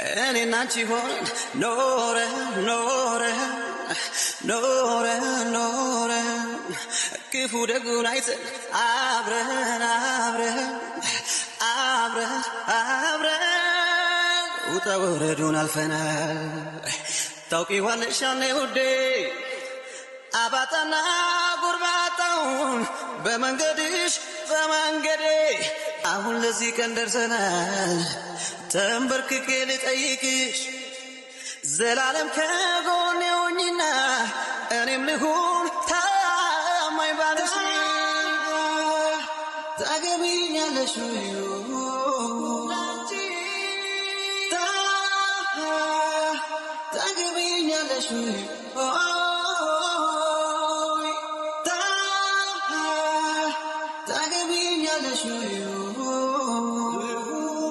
And not you want no give you the good night abre uta wordun alfana tawqi wal shane ude abatana gurbataun በመንገዴ አሁን ለዚህ ቀን ደርሰናል ተንበርክኬ ልጠይቅሽ ዘላለም ከጎኔ ሆኚና እኔም ልሁን ታማኝ ባልሽ ታገቢኛለሽ ታገቢኛለሽ show you